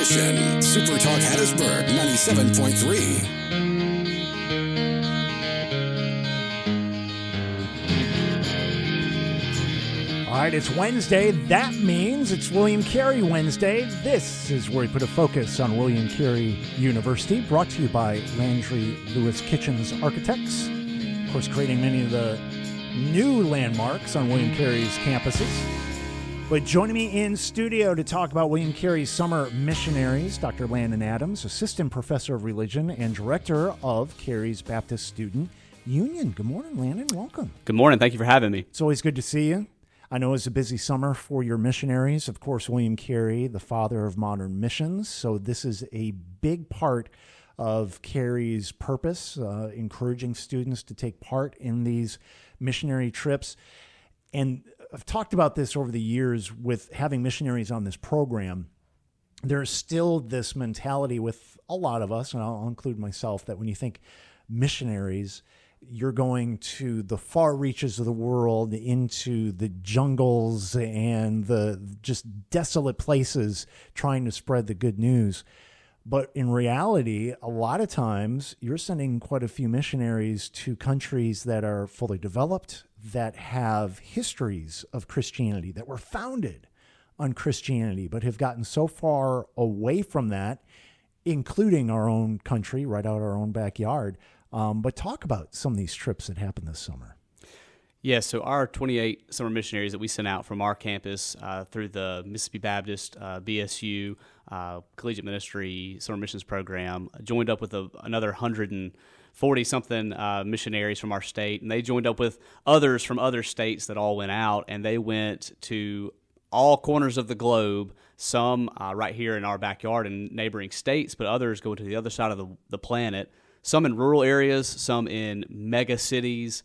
station, SuperTalk Hattiesburg 97.3. All right, it's Wednesday. That means it's William Carey Wednesday. This is where we put a focus on William Carey University, brought to you by Landry Lewis Kitchens Architects. Of course, creating many of the new landmarks on William Carey's campuses. But joining me in studio to talk about William Carey's summer missionaries, Dr. Landon Adams, Assistant Professor of Religion and Director of Carey's Baptist Student Union. Good morning, Landon. Welcome. Good morning. Thank you for having me. It's always good to see you. I know it's a busy summer for your missionaries. Of course, William Carey, the father of modern missions. So this is a big part of Carey's purpose, encouraging students to take part in these missionary trips. And I've talked about this over the years with having missionaries on this program. There's still this mentality with a lot of us, and I'll include myself, that when you think missionaries, you're going to the far reaches of the world, into the jungles and the just desolate places trying to spread the good news. But in reality, a lot of times you're sending quite a few missionaries to countries that are fully developed, that have histories of Christianity, that were founded on Christianity, but have gotten so far away from that, including our own country, right out our own backyard. But talk about some of these trips that happened this summer. Yeah, so our 28 summer missionaries that we sent out from our campus through the Mississippi Baptist, BSU, Collegiate Ministry Summer Missions Program joined up with another 140-something missionaries from our state, and they joined up with others from other states that all went out, and they went to all corners of the globe, some right here in our backyard in neighboring states, but others go to the other side of the planet, some in rural areas, some in mega cities.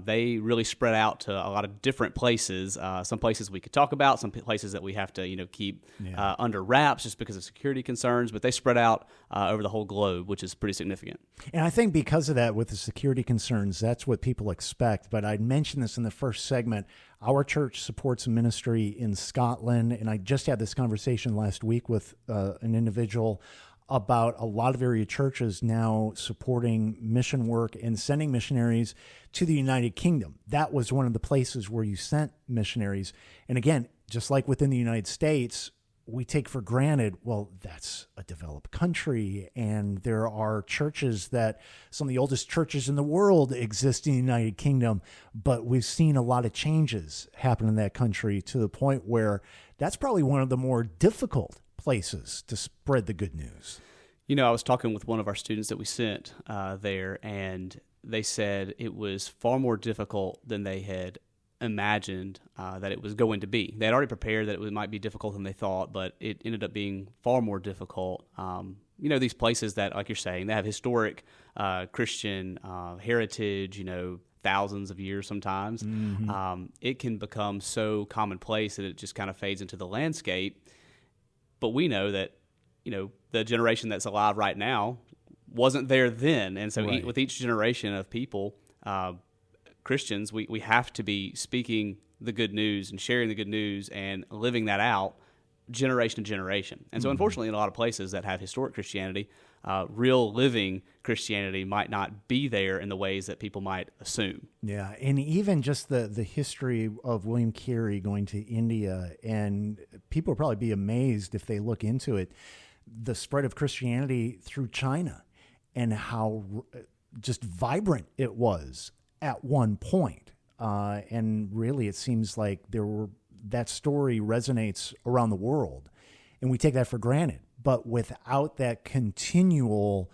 They really spread out to a lot of different places. Some places we could talk about, some places that we have to keep under wraps just because of security concerns. But they spread out over the whole globe, which is pretty significant. And I think because of that, with the security concerns, that's what people expect. But I mentioned this in the first segment. Our church supports a ministry in Scotland, and I just had this conversation last week with an individual about a lot of area churches now supporting mission work and sending missionaries to the United Kingdom. That was one of the places where you sent missionaries. And again, just like within the United States, we take for granted, well, that's a developed country, and there are churches that some of the oldest churches in the world exist in the United Kingdom, but we've seen a lot of changes happen in that country to the point where that's probably one of the more difficult places to spread the good news. I was talking with one of our students that we sent there, and they said it was far more difficult than they had imagined that it was going to be. They had already prepared that it might be difficult than they thought, but it ended up being far more difficult. These places that, like you're saying, they have historic Christian heritage, thousands of years sometimes. Mm-hmm. It can become so commonplace that it just kind of fades into the landscape. But we know that, the generation that's alive right now wasn't there then. And so right. With each generation of people, Christians, we have to be speaking the good news and sharing the good news and living that out generation to generation. And so unfortunately, in a lot of places that have historic Christianity, real living Christianity might not be there in the ways that people might assume. Yeah, and even just the history of William Carey going to India, and people will probably be amazed if they look into it, the spread of Christianity through China and how just vibrant it was at one point. And really, it seems like that story resonates around the world, and we take that for granted. But without that continual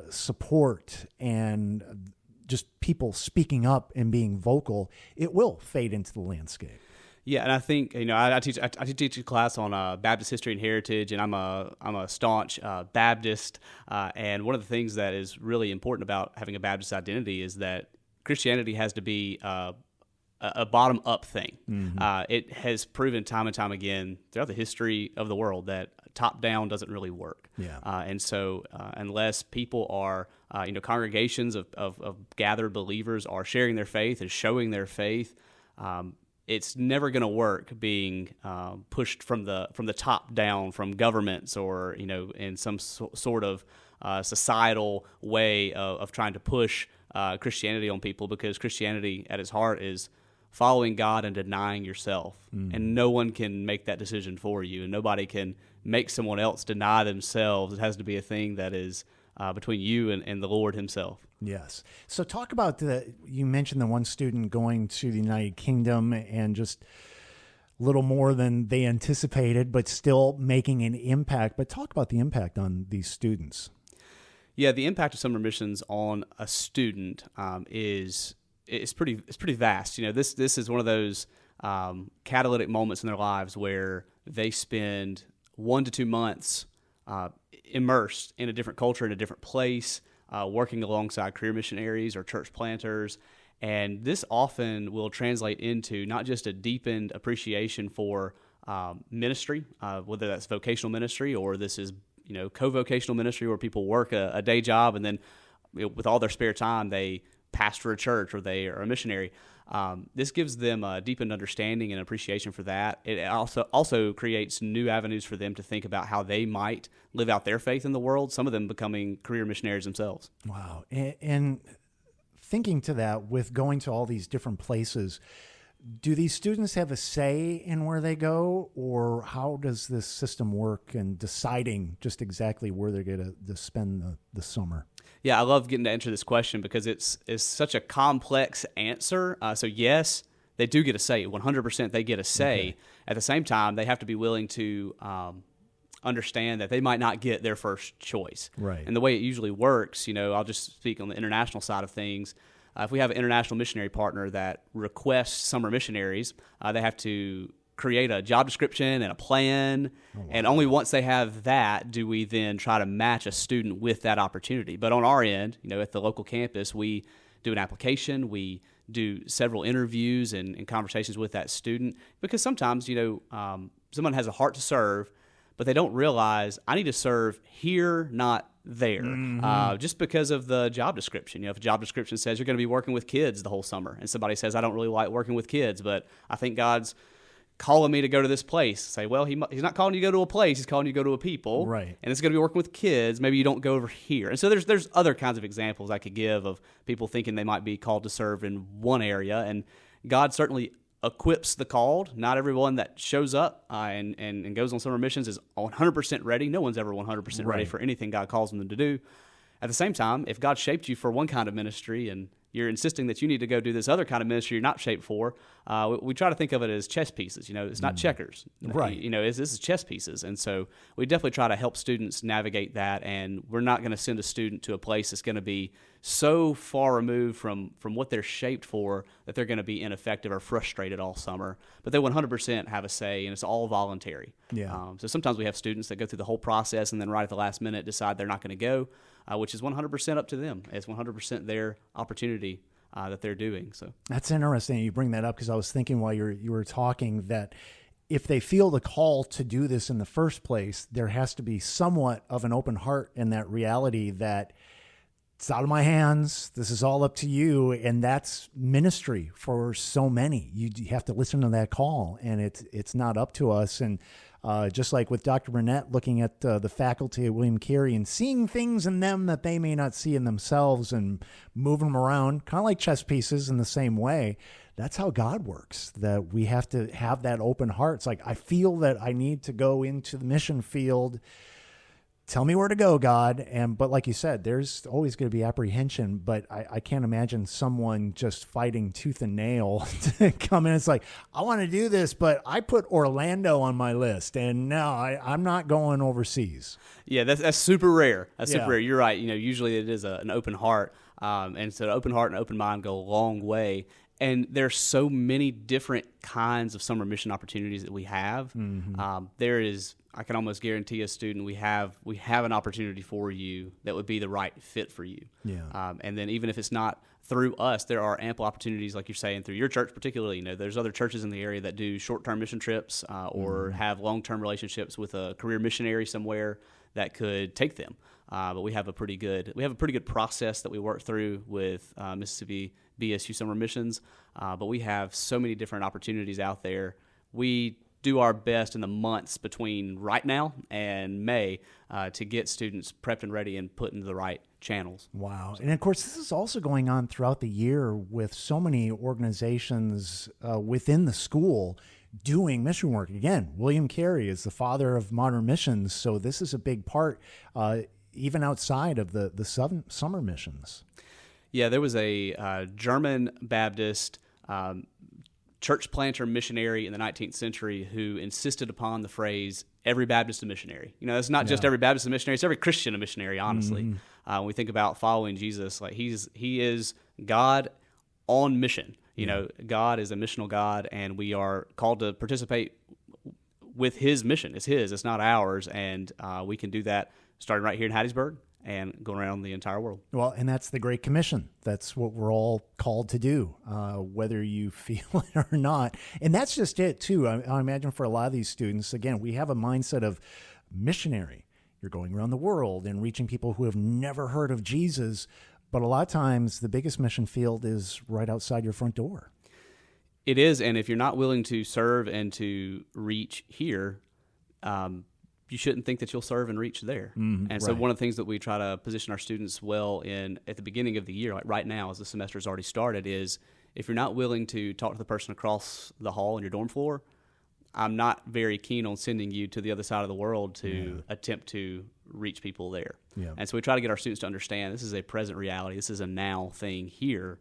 support and just people speaking up and being vocal, it will fade into the landscape. Yeah, and I think I teach a class on Baptist history and heritage, and I'm a staunch Baptist. And one of the things that is really important about having a Baptist identity is that Christianity has to be a bottom-up thing. Mm-hmm. It has proven time and time again throughout the history of the world that top-down doesn't really work. Yeah. And so unless people are, congregations of gathered believers are sharing their faith and showing their faith, it's never going to work being pushed from the top down from governments or in some sort of societal way of trying to push Christianity on people, because Christianity at its heart is following God and denying yourself. And no one can make that decision for you, and nobody can make someone else deny themselves. It has to be a thing that is between you and the Lord himself. Yes. So talk about you mentioned the one student going to the United Kingdom and just a little more than they anticipated, but still making an impact. But talk about the impact on these students. Yeah, the impact of summer missions on a student is pretty vast. This is one of those catalytic moments in their lives where they spend 1 to 2 months immersed in a different culture, in a different place, working alongside career missionaries or church planters. And this often will translate into not just a deepened appreciation for ministry, whether that's vocational ministry or this is co-vocational ministry where people work a day job and then with all their spare time they pastor a church or they are a missionary. This gives them a deepened understanding and appreciation for that. It also creates new avenues for them to think about how they might live out their faith in the world, some of them becoming career missionaries themselves. Wow. And thinking to that, with going to all these different places, do these students have a say in where they go, or how does this system work in deciding just exactly where they're going to spend the summer? Yeah, I love getting to answer this question because it's such a complex answer. So yes, they do get a say. 100% they get a say. Okay. At the same time, they have to be willing to understand that they might not get their first choice. Right. And the way it usually works, I'll just speak on the international side of things. If we have an international missionary partner that requests summer missionaries, they have to create a job description and a plan. Oh, wow. And only once they have that do we then try to match a student with that opportunity. But on our end, at the local campus, we do an application, we do several interviews and conversations with that student, because sometimes, someone has a heart to serve, but they don't realize I need to serve here, not there, just because of the job description. If a job description says you're going to be working with kids the whole summer, and somebody says, I don't really like working with kids, but I think God's calling me to go to this place. Say, well, he's not calling you to go to a place, he's calling you to go to a people. Right. And it's going to be working with kids. Maybe you don't go over here. And so there's other kinds of examples I could give of people thinking they might be called to serve in one area, and God certainly equips the called. Not everyone that shows up and goes on summer missions is 100% ready. No one's ever 100% ready for anything God calls them to do. At the same time, if God shaped you for one kind of ministry and you're insisting that you need to go do this other kind of ministry you're not shaped for, we try to think of it as chess pieces. It's not checkers. Right. This is chess pieces. And so we definitely try to help students navigate that, and we're not going to send a student to a place that's going to be so far removed from what they're shaped for that they're going to be ineffective or frustrated all summer. But they 100% have a say, and it's all voluntary. Yeah. So sometimes we have students that go through the whole process and then right at the last minute decide they're not going to go, which is 100% up to them. It's 100% their opportunity that they're doing. So that's interesting you bring that up, because I was thinking while you were talking that if they feel the call to do this in the first place, there has to be somewhat of an open heart in that reality that it's out of my hands. This is all up to you. And that's ministry for so many. You have to listen to that call, and it's not up to us. And just like with Dr. Burnett looking at the faculty at William Carey and seeing things in them that they may not see in themselves and moving them around, kind of like chess pieces in the same way. That's how God works, that we have to have that open heart. It's like, I feel that I need to go into the mission field. Tell me where to go, God. But like you said, there's always going to be apprehension, but I can't imagine someone just fighting tooth and nail to come in. It's like, I want to do this, but I put Orlando on my list, and no, I'm not going overseas. Yeah, that's super rare. That's super rare. You're right. Usually it is an open heart, and so an open heart and open mind go a long way. And there's so many different kinds of summer mission opportunities that we have. There is, I can almost guarantee a student we have an opportunity for you that would be the right fit for you. Yeah. And then even if it's not through us, there are ample opportunities, like you're saying, through your church particularly. There's other churches in the area that do short-term mission trips or have long-term relationships with a career missionary somewhere that could take them. but we have a pretty good process that we work through with Mississippi BSU Summer Missions. But we have so many different opportunities out there. We do our best in the months between right now and May to get students prepped and ready and put into the right channels. Wow. And of course, this is also going on throughout the year with so many organizations within the school doing mission work. Again, William Carey is the father of modern missions, so this is a big part, even outside of the summer missions. Yeah, there was a German Baptist church planter missionary in the 19th century who insisted upon the phrase, every Baptist a missionary. It's not just every Baptist a missionary, it's every Christian a missionary, honestly. When we think about following Jesus, like he is God on mission. God is a missional God, and we are called to participate with his mission. It's not ours, and we can do that starting right here in Hattiesburg and going around the entire world. Well, and that's the Great Commission. That's what we're all called to do, whether you feel it or not. And that's just it, too. I imagine for a lot of these students, again, we have a mindset of missionary. You're going around the world and reaching people who have never heard of Jesus. But a lot of times, the biggest mission field is right outside your front door. It is, and if you're not willing to serve and to reach here, you shouldn't think that you'll serve and reach there. And so one of the things that we try to position our students well in at the beginning of the year, like right now as the semester has already started, is if you're not willing to talk to the person across the hall on your dorm floor, I'm not very keen on sending you to the other side of the world to attempt to reach people there. Yeah. And so we try to get our students to understand this is a present reality. This is a now thing here.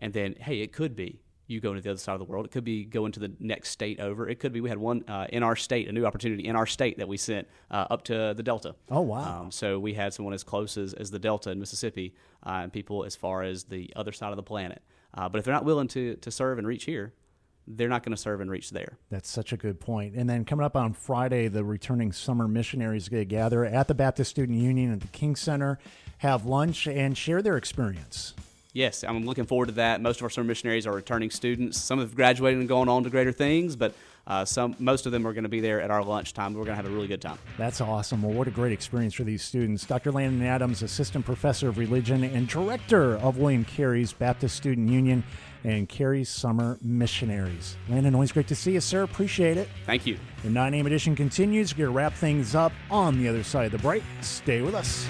And then, hey, it could be you go to the other side of the world. It could be going to the next state over. It could be we had one in our state, a new opportunity in our state that we sent up to the Delta. Oh, wow. So we had someone as close as the Delta in Mississippi and people as far as the other side of the planet. But if they're not willing to serve and reach here, they're not going to serve and reach there. That's such a good point. And then coming up on Friday, the returning summer missionaries are going to gather at the Baptist Student Union at the King Center, have lunch, and share their experience. Yes, I'm looking forward to that. Most of our summer missionaries are returning students. Some have graduated and gone on to greater things, but most of them are going to be there at our lunchtime. We're going to have a really good time. That's awesome. Well, what a great experience for these students. Dr. Landon Adams, Assistant Professor of Religion and Director of William Carey's Baptist Student Union and Carey's Summer Missionaries. Landon, always great to see you, sir. Appreciate it. Thank you. The 9 a.m. edition continues. We're going to wrap things up on the other side of the break. Stay with us.